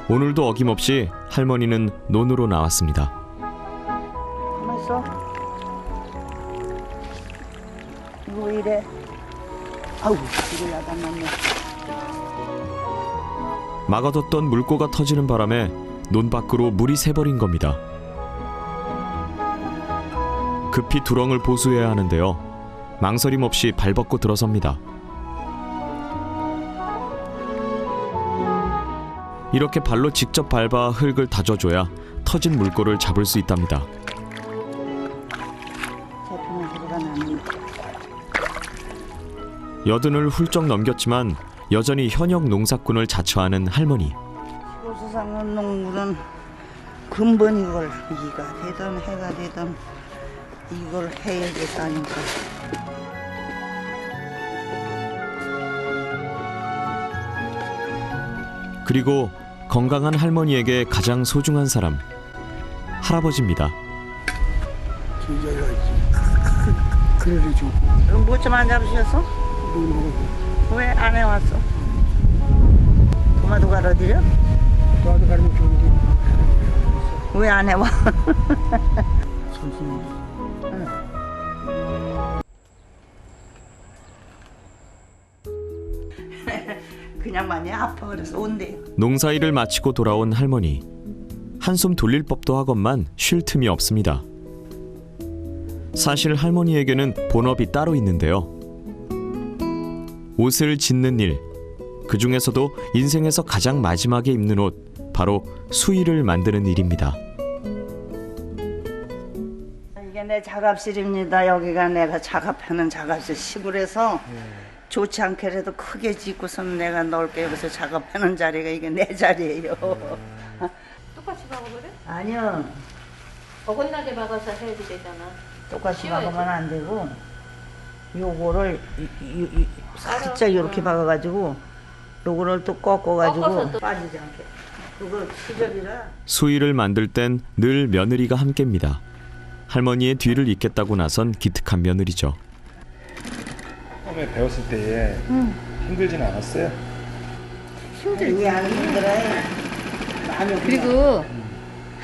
오늘도 어김없이 할머니는 논으로 나왔습니다. 가만 있어. 이거 이래. 아우, 이거 야단났네. 막아뒀던 물고가 터지는 바람에 논 밖으로 물이 새버린 겁니다. 급히 두렁을 보수해야 하는데요. 망설임 없이 발벗고 들어섭니다. 이렇게 발로 직접 밟아 흙을 다져줘야 터진 물고를 잡을 수 있답니다. 잡히는 소리가 나네. 여든을 훌쩍 넘겼지만 여전히 현역 농사꾼을 자처하는 할머니. 시골수상은 농물은 근본 이걸 이가 되든 해가 되든 이걸 해야겠다니까. 그리고 건강한 할머니에게 가장 소중한 사람, 할아버지입니다. 진짜가 그래도 좋고 그럼 뭐 좀 안 잡으셨어? 왜 안 해왔어? 도마도 갈아드려? 나도 가면 좋은데 왜 안 해와? 선생님 그냥 많이 아파 그래서 온대요. 농사일을 마치고 돌아온 할머니. 한숨 돌릴 법도 하건만 쉴 틈이 없습니다. 사실 할머니에게는 본업이 따로 있는데요. 옷을 짓는 일, 그 중에서도 인생에서 가장 마지막에 입는 옷, 바로 수의를 만드는 일입니다. 이게 내 작업실입니다. 여기가 내가 작업하는 작업실. 시골에서 좋지 않게라도 크게 짓고서는 내가 넓게 여기서 작업하는 자리가 이게 내 자리예요. 똑같이 박아 그래? 아니요. 어긋나게 박아서 해야 되잖아. 똑같이 씌워야지. 박으면 안 되고 요거를 살짝 이렇게 박아가지고 요거를 또 꺾어가지고 꺾어서 또- 빠지지 않게. 그거 시접이라. 수의를 만들 땐 늘 며느리가 함께입니다. 할머니의 뒤를 잇겠다고 나선 기특한 며느리죠. 처음에 배웠을 때에 힘들진 않았어요? 힘들지 안 힘들어요. 마음이 그리고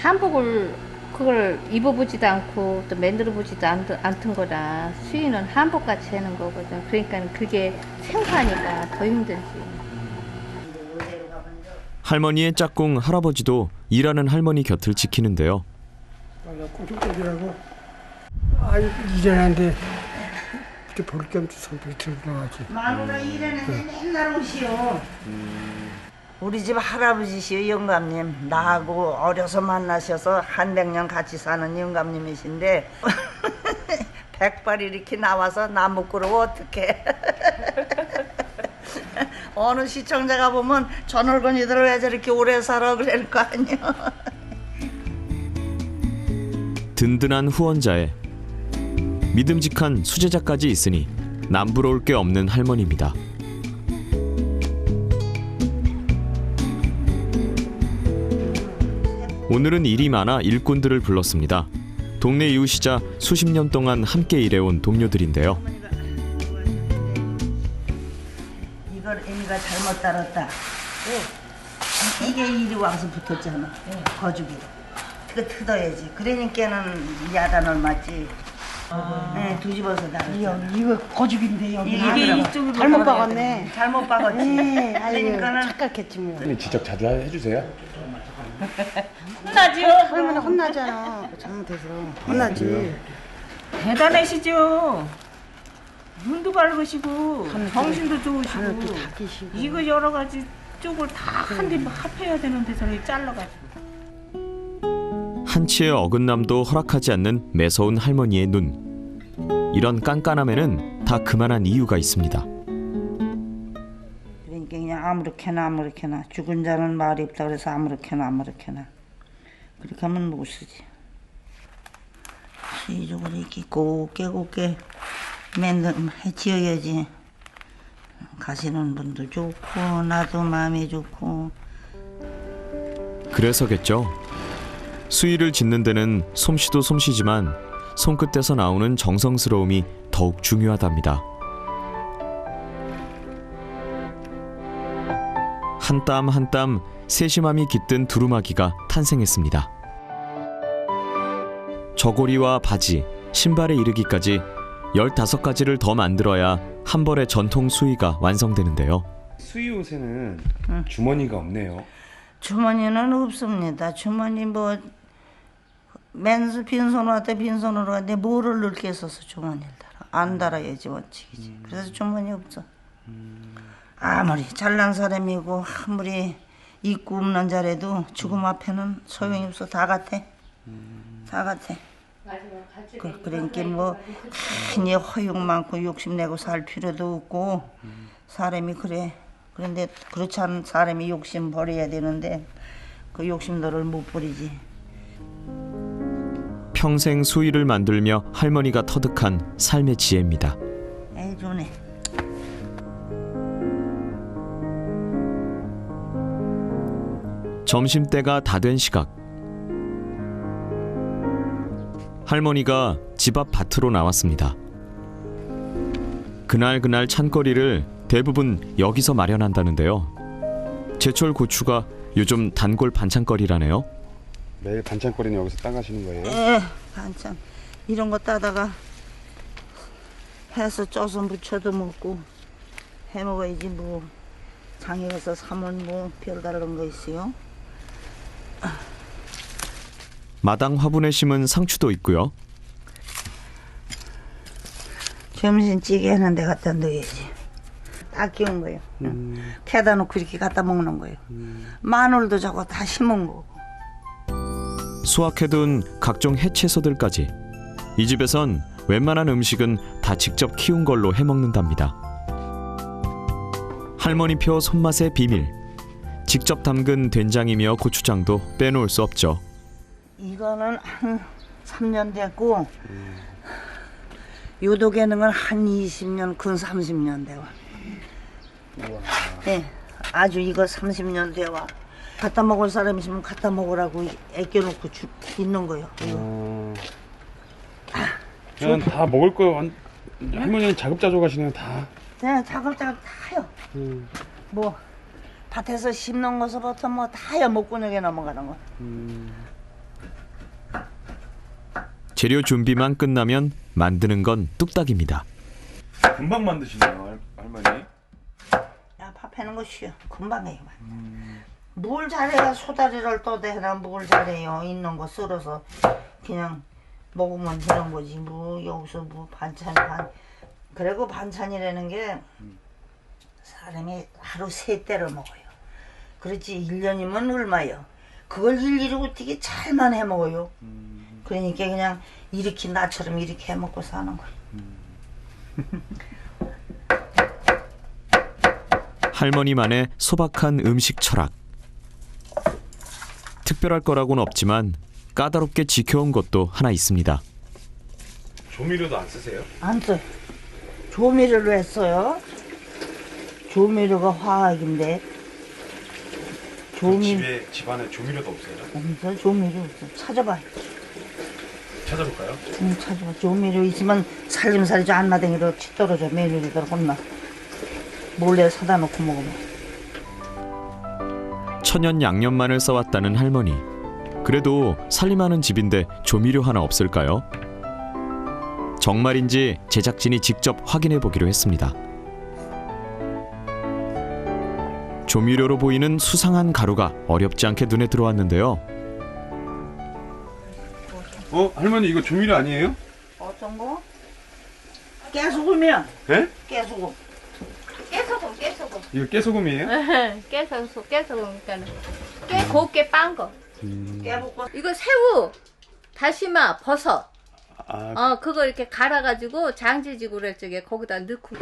한복을 그걸 입어보지도 않고 또 만들어보지도 않던 거라 수의는 한복같이 하는 거거든. 그러니까 그게 생소하니까 더 힘들지. 할머니의 짝꿍 할아버지도 일하는 할머니 곁을 지키는데요. 맞아 꼬들꼬들하고 아이 이전한데 이렇게 볼 겸 손톱이 들고 나가지. 마누라 일하는데 맨날 오시오. 우리 집 할아버지시요 영감님. 나하고 어려서 만나셔서 한 100년 같이 사는 영감님이신데 백발 이렇게 나와서 나 못 그러고 어떡해. 어느 시청자가 보면 저 늙은이들 왜 저렇게 오래 살아 그럴 거 아니야. 든든한 후원자에 믿음직한 수제자까지 있으니 남부러울 게 없는 할머니입니다. 오늘은 일이 많아 일꾼들을 불렀습니다. 동네 이웃이자 수십 년 동안 함께 일해온 동료들인데요. 이걸 애미가 잘못 따랐다. 이게 이리 와서 붙었잖아. 거죽이. 그거 뜯어야지. 그러니까는 야단을 맞지. 네, 뒤집어서 달았죠. 이거 거죽인데 여기 이게 이쪽으로 잘못 박아야 박았네. 돼. 잘못 박았지. 네, 아유, 그러니까는 착각했지 뭐. 선생님 직접 자주 해주세요? 혼나지요. 얼마나 혼나잖아. 잘못해서 혼나지. 대단하시죠. 눈도 밝으시고 정신도 좋으시고 하늘도 다 끼시고. 이거 여러 가지 쪽을 다 한데 합해야 되는데 저렇게 잘라가지고. 한치의 어긋남도 허락하지 않는 매서운 할머니의 눈. 이런 깐깐함에는 다 그만한 이유가 있습니다. 그러니까 그냥 아무렇게나 죽은 자는 말이 없다 그래서 아무렇게나 그렇게 하면 못 쓰지. 시적으로 이렇게 곱게 지어야지. 가시는 분도 좋고 나도 마음이 좋고. 그래서겠죠. 수의를 짓는 데는 솜씨도 솜씨지만 손끝에서 나오는 정성스러움이 더욱 중요하답니다. 한 땀 한 땀 세심함이 깃든 두루마기가 탄생했습니다. 저고리와 바지, 신발에 이르기까지 15가지를 더 만들어야 한 벌의 전통 수의가 완성되는데요. 수의 옷에는 주머니가 없네요. 주머니는 없습니다. 주머니 뭐 맨수 빈손으로 왔다 빈손으로 왔는데 뭐를 넣게 써서 주머니를 달아. 안 달아야지 원칙이지. 그래서 주머니 없어. 아무리 잘난 사람이고 아무리 입고 없는 자라도 죽음 앞에는 소용이 없어. 다 같아. 다 같아. 그러니까 뭐 괜히 허용 많고 욕심내고 살 필요도 없고 사람이 그래. 그런데 그렇지 않은 사람이 욕심 버려야 되는데 그 욕심들을 못 버리지. 평생 수의를 만들며 할머니가 터득한 삶의 지혜입니다. 에이 좋네. 점심때가 다 된 시각. 할머니가 집 앞 밭으로 나왔습니다. 그날 찬거리를 대부분 여기서 마련한다는데요. 제철 고추가 요즘 단골 반찬거리라네요. 매일 반찬거리는 여기서 따가시는 거예요? 반찬 이런 거 따다가 해서 쪄서 무쳐도 먹고 해 먹어야지. 뭐 장에 가서 사면 뭐 별다른 거 있어요. 마당 화분에 심은 상추도 있고요. 점심찌개 하는데 갖다 넣어야지. 다 키운 거예요. 캐다 놓고 이렇게 갖다 먹는 거예요. 마늘도 저거 다 심은 거고. 수확해둔 각종 해채소들까지 이 집에선 웬만한 음식은 다 직접 키운 걸로 해먹는답니다. 할머니표 손맛의 비밀, 직접 담근 된장이며 고추장도 빼놓을 수 없죠. 이거는 한 3년 됐고 요독에는 건 한 20년, 근 30년 돼와. 네, 아주 이거 30년 돼와. 갖다 먹을 사람 있으면 갖다 먹으라고 애껴놓고 있는 거요. 그냥 다 먹을 거 할머니는 자급자족 하시네요. 다. 네, 자글자글 다요. 뭐 밭에서 심는 것부터 뭐 다요. 목구멍에 넘어가는 거. 재료 준비만 끝나면 만드는 건 뚝딱입니다. 금방 만드시네요, 할머니. 야, 밥 해는 거 쉬워. 금방 해요. 뭘 잘해야 소다리를 떠대나 뭘 잘해요. 있는 거 썰어서 그냥 먹으면 되는 거지. 뭐 여기서 뭐 반찬 그리고 반찬이라는 게 사람이 하루 3때를 먹어요. 그렇지 1년이면 얼마요. 그걸 일일이 어떻게 잘만 해 먹어요. 그러니까 그냥 이렇게 나처럼 이렇게 해 먹고 사는 거예요. 할머니만의 소박한 음식 철학. 특별할 거라고는 없지만 까다롭게 지켜온 것도 하나 있습니다. 조미료도 안 쓰세요? 안 써요. 조미료로 했어요. 조미료가 화학인데. 집안에 조미료도 없어요? 없어. 조미료 없어. 찾아봐요. 찾아볼까요? 찾아봐. 조미료 있으면 살림살이죠. 안마댕이로 치 떨어져. 며느리들 혼나. 몰래 사다 놓고 먹으면. 천연 양념만을 써왔다는 할머니. 그래도 살림하는 집인데 조미료 하나 없을까요? 정말인지 제작진이 직접 확인해 보기로 했습니다. 조미료로 보이는 수상한 가루가 어렵지 않게 눈에 들어왔는데요. 할머니 이거 조미료 아니에요? 어떤 거? 깨소금이야. 네? 깨소금. 깨소금. 이거 깨소금이에요? 깨소금이니까 깨 곱게 빤 거. 깨볶고. 이거 새우, 다시마, 버섯. 아, 그거 이렇게 갈아가지고 장지지구를 저기 거기다 넣고.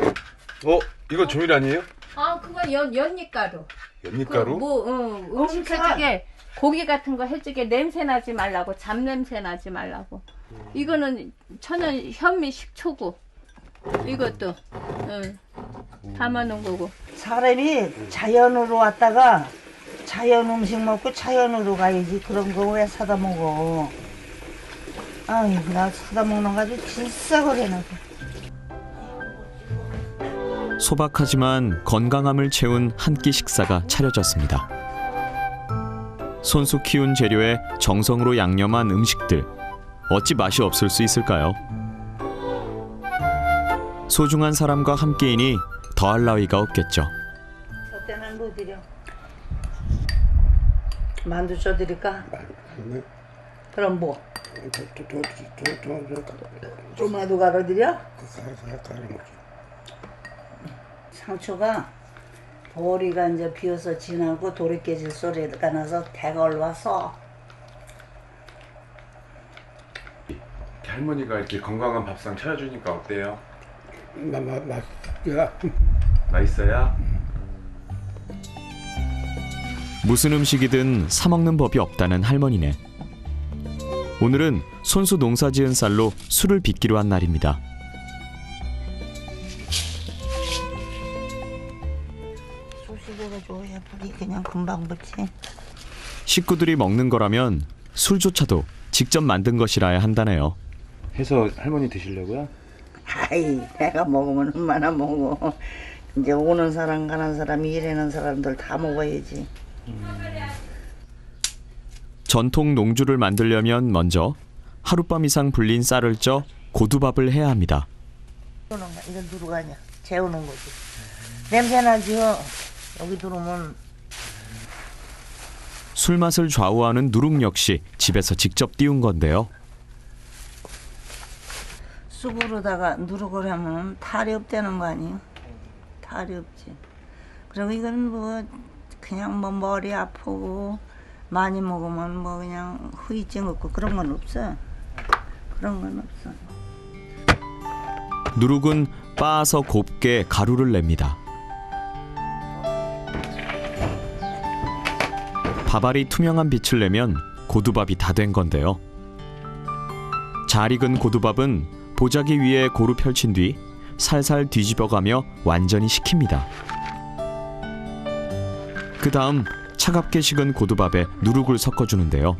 이거 조미료 아니에요? 그거 연잎가루. 연잎가루? 음식 해주게 고기 같은 거 해주게 냄새 나지 말라고, 잡냄새 나지 말라고. 이거는 천연 현미 식초고. 이것도 담아놓은 거고. 사람이 자연으로 왔다가 자연 음식 먹고 자연으로 가야지. 그런 거 왜 사다 먹어? 아유, 나 사다 먹는 거 아주 질싸거리네. 소박하지만 건강함을 채운 한 끼 식사가 차려졌습니다. 손수 키운 재료에 정성으로 양념한 음식들, 어찌 맛이 없을 수 있을까요? 소중한 사람과 함께이니 더할 나위가 없겠죠. 저 때는 뭐 드려? 만두 쳐드릴까? 네. 그럼 뭐? 저 조마도 갈아드려? 가라 먹지. 상추가 보리가 이제 비어서 지나고 돌이 깨질 소리가 나서 대가 올라와서 할머니가 이렇게 건강한 밥상 차려주니까 어때요? 맛야. 맛있어요? 무슨 음식이든 사 먹는 법이 없다는 할머니네. 오늘은 손수 농사지은 쌀로 술을 빚기로 한 날입니다. 소식을 줘야 불이 그냥 금방 붙지. 식구들이 먹는 거라면 술조차도 직접 만든 것이라야 한다네요. 해서 할머니 드시려고요? 아이, 내가 먹으면 얼마나 먹어. 이제 오는 사람 가는 사람 일하는 사람들 다 먹어야지. 전통 농주를 만들려면 먼저 하룻밤 이상 불린 쌀을 쪄 고두밥을 해야 합니다. 이건 누르가 아니야. 재우는 거지. 냄새 나지요. 여기 들어오면 술 맛을 좌우하는 누룩 역시 집에서 직접 띄운 건데요. 쑥으로다가 누르고 하면 탈이 없다는 거 아니에요? 탈이 없지. 그리고 이건 뭐 그냥 뭐 머리 아프고 많이 먹으면 뭐 그냥 후유증 없고 그런 건 없어. 그런 건 없어. 누룩은 빻아서 곱게 가루를 냅니다. 밥알이 투명한 빛을 내면 고두밥이 다 된 건데요. 잘 익은 고두밥은 보자기 위에 고루 펼친 뒤 살살 뒤집어가며 완전히 식힙니다. 그 다음 차갑게 식은 고두밥에 누룩을 섞어주는데요.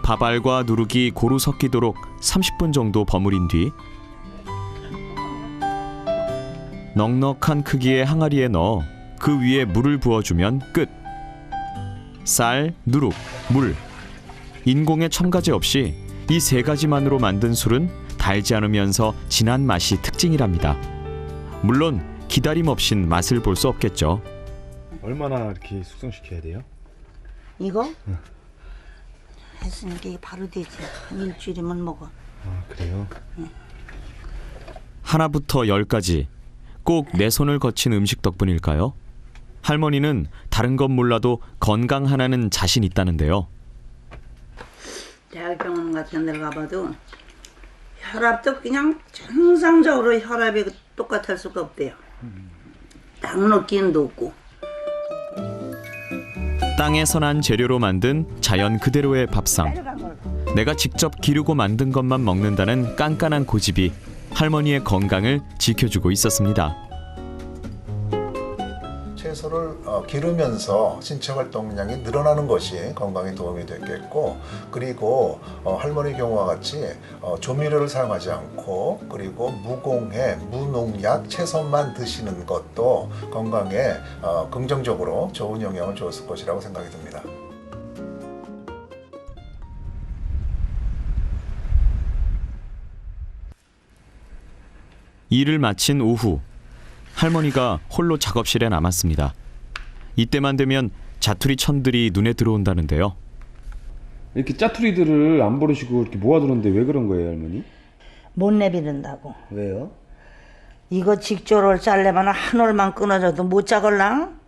밥알과 누룩이 고루 섞이도록 30분 정도 버무린 뒤 넉넉한 크기의 항아리에 넣어 그 위에 물을 부어주면 끝. 쌀, 누룩, 물, 인공의 첨가제 없이 이 세 가지만으로 만든 술은 달지 않으면서 진한 맛이 특징이랍니다. 물론 기다림 없인 맛을 볼 수 없겠죠. 얼마나 이렇게 숙성시켜야 돼요? 이거? 했으니까 이게 바로 되지. 한 일주일이면 먹어. 아 그래요? 하나부터 열까지 꼭 내 손을 거친 음식 덕분일까요? 할머니는 다른 건 몰라도 건강 하나는 자신 있다는데요. 대학병원 같은 데 가봐도 혈압도 그냥 정상적으로 혈압이 똑같을 수가 없대요. 딱 느낌도 없고. 땅에서 난 재료로 만든 자연 그대로의 밥상. 내가 직접 기르고 만든 것만 먹는다는 깐깐한 고집이 할머니의 건강을 지켜주고 있었습니다. 채소를 기르면서 신체 활동량이 늘어나는 것이 건강에 도움이 되겠고, 그리고 할머니 경우와 같이 조미료를 사용하지 않고 그리고 무공해, 무농약 채소만 드시는 것도 건강에 긍정적으로 좋은 영향을 줬을 것이라고 생각이 듭니다. 일을 마친 오후 할머니가 홀로 작업실에 남았습니다. 이때만 되면 자투리 천들이 눈에 들어온다는데요. 이렇게 짜투리들을 안 버리시고 이렇게 모아두는데 왜 그런 거예요, 할머니? 못 내비른다고. 왜요? 이거 직조를 자르면 한 올만 끊어져도 못 자걸랑?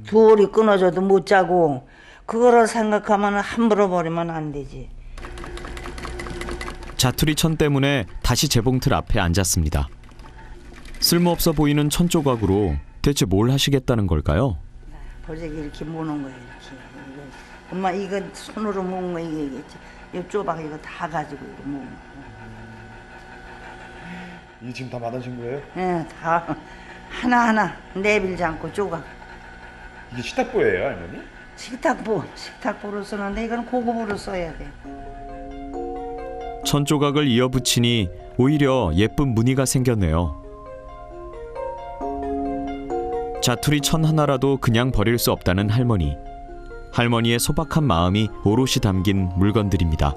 두 올이 끊어져도 못 자고, 그거를 생각하면 함부로 버리면 안 되지. 자투리 천 때문에 다시 재봉틀 앞에 앉았습니다. 쓸모없어 보이는 천 조각으로 대체 뭘 하시겠다는 걸까요? 보자기 이렇게 모는 거야, 이렇게. 엄마 이거 손으로 모은 거 이게 이 조각 이거 다 가지고 이거 모은 거. 이게 지금 다 받으신 거예요? 예, 다 하나하나 내밀지 않고 조각. 이게 식탁보예요, 할머니? 식탁보로 쓰는데 이건 고급으로 써야 돼. 천 조각을 이어 붙이니 오히려 예쁜 무늬가 생겼네요. 자투리 천 하나라도 그냥 버릴 수 없다는 할머니. 할머니의 소박한 마음이 오롯이 담긴 물건들입니다.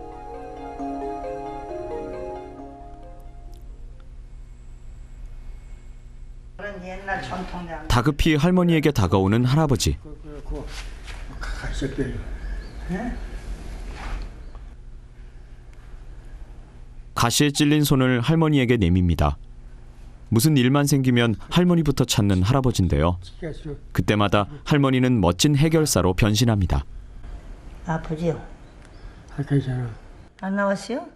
그런 옛날 전통장. 다급히 할머니에게 다가오는 할아버지. 그래갖고 가셨대요. 가시에 찔린 손을 할머니에게 내밉니다. 무슨 일만 생기면 할머니부터 찾는 할아버지인데요. 그때마다 할머니는 멋진 해결사로 변신합니다. 아프지요? 괜찮아. 안 나왔어요?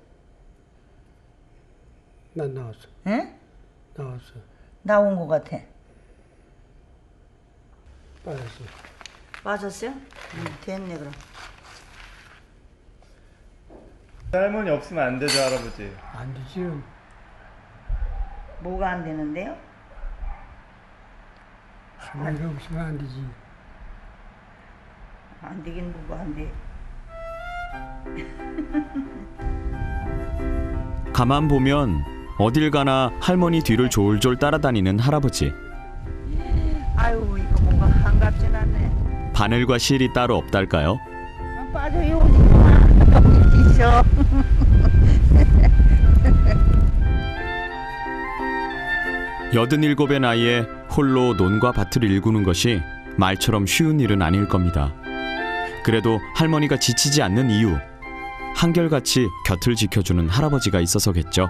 난 나왔어. 응? 나왔어. 나온 것 같아. 빠졌어. 빠졌어요? 됐네 그럼. 할머니 없으면 안 되죠, 할아버지. 안 되지. 뭐가 안 되는데요? 할머니가 없으면 안 되지. 안 되긴 뭐가 안 돼. 가만 보면 어딜 가나 할머니 뒤를 졸졸 따라다니는 할아버지. 아유 이거 뭔가 한갑진 않네. 바늘과 실이 따로 없달까요? 빠져요 오지 마. 있어. 87의 나이에 홀로 논과 밭을 일구는 것이 말처럼 쉬운 일은 아닐 겁니다. 그래도 할머니가 지치지 않는 이유, 한결같이 곁을 지켜주는 할아버지가 있어서겠죠.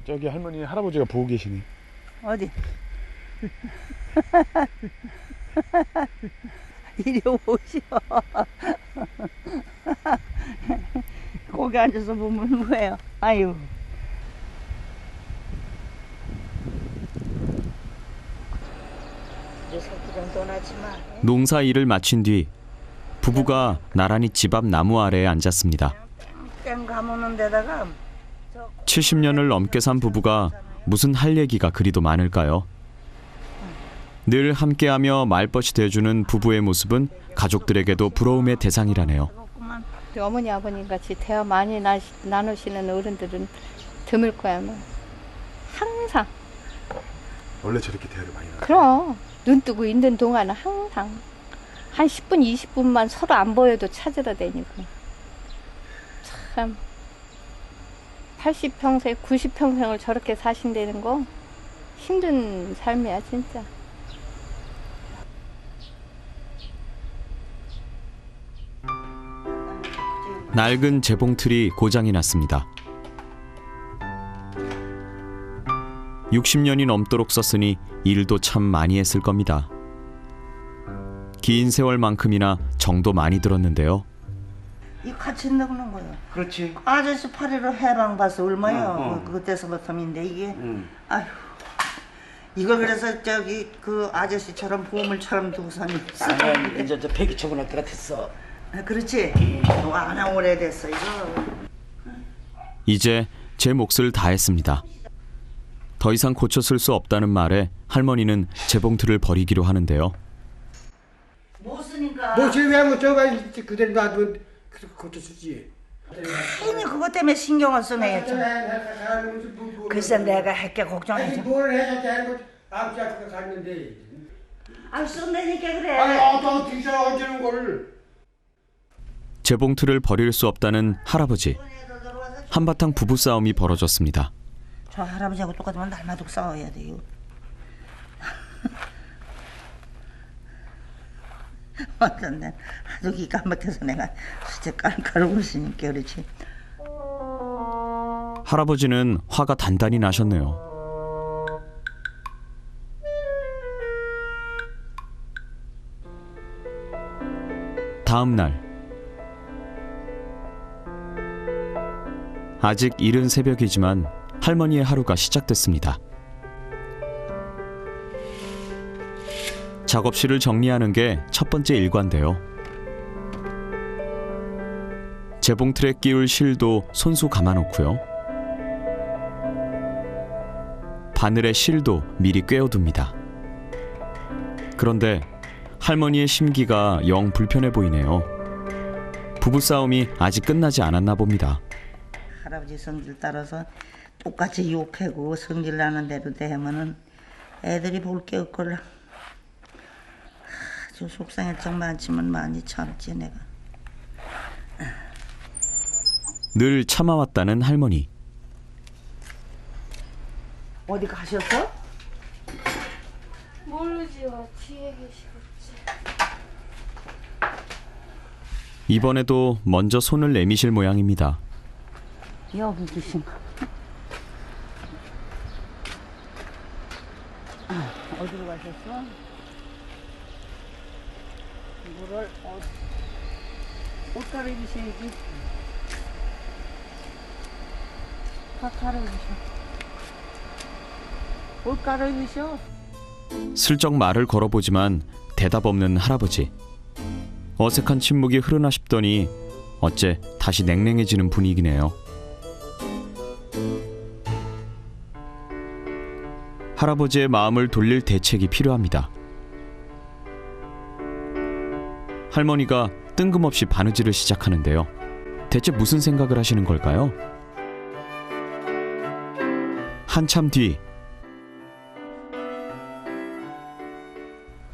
저기 할머니 할아버지가 보고 계시네. 어디? 이리 오시오. 거기 앉아서 보면 뭐예요? 아유. 이제 새끼 좀 떠나지 마. 농사 일을 마친 뒤 부부가 나란히 집 앞 나무 아래에 앉았습니다. 땡 가무는 데다가 70년을 넘게 산 부부가 무슨 할 얘기가 그리도 많을까요? 늘 함께하며 말벗이 돼주는 부부의 모습은 가족들에게도 부러움의 대상이라네요. 어머니 아버님 같이 대화 많이 나누시는 어른들은 드물 거야 아마. 항상. 원래 저렇게 대화를 많이 나눠요. 그럼 눈 뜨고 있는 동안은 항상 한 10분 20분만 서로 안 보여도 찾으러 다니고. 참 80평생 90평생을 저렇게 사신다는 거 힘든 삶이야 진짜. 낡은 재봉틀이 고장이 났습니다. 60년이 넘도록 썼으니 일도 참 많이 했을 겁니다. 긴 세월만큼이나 정도 많이 들었는데요. 이 같이 넣는 거예요. 그렇지. 아저씨 파리로 해방 봐서 얼마요? 그때서부터인데 이게 아휴 이걸 그래서 저기 그 아저씨처럼 보물처럼 두고서는 이제 저 폐기 처분할 때가 됐어. 그렇지. 안 오래됐어 이거. 이제 제 몫을 다했습니다. 더 이상 고쳐 쓸 수 없다는 말에 할머니는 재봉틀을 버리기로 하는데요. 못 쓰니까. 뭐 지금 왜뭐 저가 그대로 놔두면 그것도 쓰지. 괜히 그것 때문에 신경을 쓰네. 글쎄 내가 할게 걱정하지. 뭘 해야 되는 거 아버지가 그거 갔는데. 아 쓴다니까 그래. 또 뒤져 얹는 거를. 재봉틀을 버릴 수 없다는 할아버지. 한바탕 부부싸움이 벌어졌습니다. 저 할아버지하고 똑같으면 날마다 싸워야 돼요. 어쩐데 아주 기가 막혀서 내가 진짜 깔깔 웃으니까 그렇지. 할아버지는 화가 단단히 나셨네요. 다음 날 아직 이른 새벽이지만 할머니의 하루가 시작됐습니다. 작업실을 정리하는 게 첫 번째 일과인데요. 재봉틀에 끼울 실도 손수 감아놓고요. 바늘에 실도 미리 꿰어둡니다. 그런데 할머니의 심기가 영 불편해 보이네요. 부부싸움이 아직 끝나지 않았나 봅니다. 할아버지 성질 따라서 똑같이 욕하고 성질 나는 대로 대하면은 애들이 볼 게 없걸라. 아주 속상할 적 많지만 많이 참지 내가. 늘 참아왔다는 할머니. 어디 가셨어? 모르지요. 뒤에 계시겠지. 이번에도 먼저 손을 내미실 모양입니다. 여기 계신가? 어디로 가셨어? 물을 옷 갈아입으셔야지. 다 갈아입으셔. 옷 갈아입으셔. 슬쩍 말을 걸어보지만 대답 없는 할아버지. 어색한 침묵이 흐르나 싶더니 어째 다시 냉랭해지는 분위기네요. 할아버지의 마음을 돌릴 대책이 필요합니다. 할머니가 뜬금없이 바느질을 시작하는데요. 대체 무슨 생각을 하시는 걸까요? 한참 뒤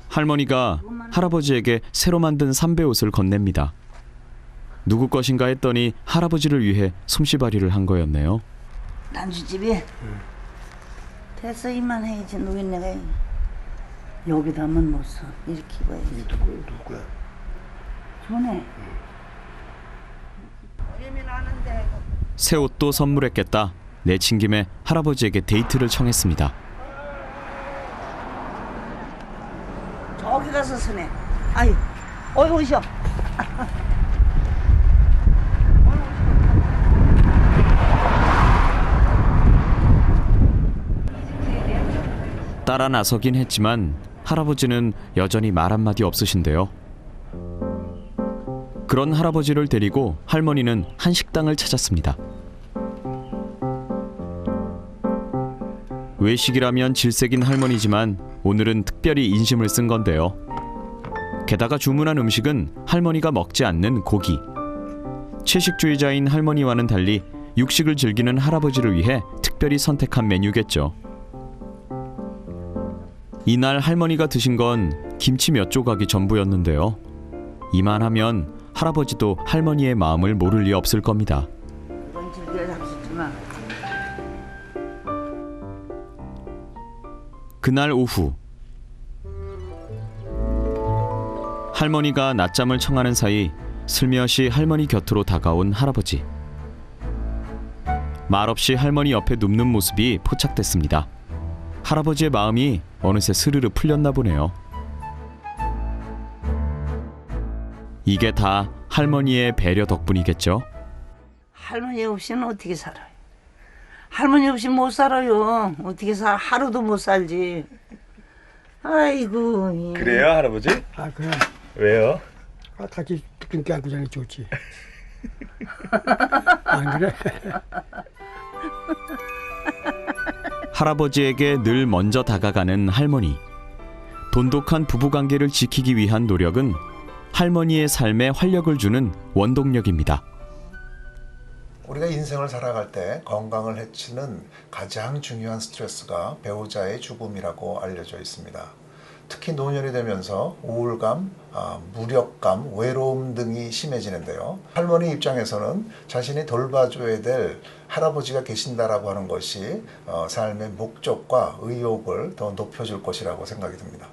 할머니가 할아버지에게 새로 만든 삼배 옷을 건넵니다. 누구 것인가 했더니 할아버지를 위해 솜씨발이를 한 거였네요. 난주집이 됐어 이만해야지 노인네가 여기다 하면 못 써. 이렇게 입어야지. 누구야? 좋네. 예민하는데. 새 옷도 선물했겠다. 내친 김에 할아버지에게 데이트를 청했습니다. 저기 가서 쓰네. 아이, 어이 오셔. 따라 나서긴 했지만 할아버지는 여전히 말 한마디 없으신데요. 그런 할아버지를 데리고 할머니는 한 식당을 찾았습니다. 외식이라면 질색인 할머니지만 오늘은 특별히 인심을 쓴 건데요. 게다가 주문한 음식은 할머니가 먹지 않는 고기. 채식주의자인 할머니와는 달리 육식을 즐기는 할아버지를 위해 특별히 선택한 메뉴겠죠. 이날 할머니가 드신 건 김치 몇 조각이 전부였는데요. 이만하면 할아버지도 할머니의 마음을 모를 리 없을 겁니다. 그건 즐겨 잡수지마. 그날 오후 할머니가 낮잠을 청하는 사이 슬며시 할머니 곁으로 다가온 할아버지. 말없이 할머니 옆에 눕는 모습이 포착됐습니다. 할아버지의 마음이 어느새 스르르 풀렸나 보네요. 이게 다 할머니의 배려 덕분이겠죠? 할머니 없이는 어떻게 살아요? 할머니 없이 못 살아요. 어떻게 살아? 하루도 못 살지. 아이고. 그래요, 할아버지? 아 그래. 왜요? 아, 같이 뚱뚱 안고 자니 좋지. 안 그래? 할아버지에게 늘 먼저 다가가는 할머니. 돈독한 부부관계를 지키기 위한 노력은 할머니의 삶에 활력을 주는 원동력입니다. 우리가 인생을 살아갈 때 건강을 해치는 가장 중요한 스트레스가 배우자의 죽음이라고 알려져 있습니다. 특히 노년이 되면서 우울감, 무력감, 외로움 등이 심해지는데요. 할머니 입장에서는 자신이 돌봐줘야 될 할아버지가 계신다라고 하는 것이 삶의 목적과 의욕을 더 높여줄 것이라고 생각이 듭니다.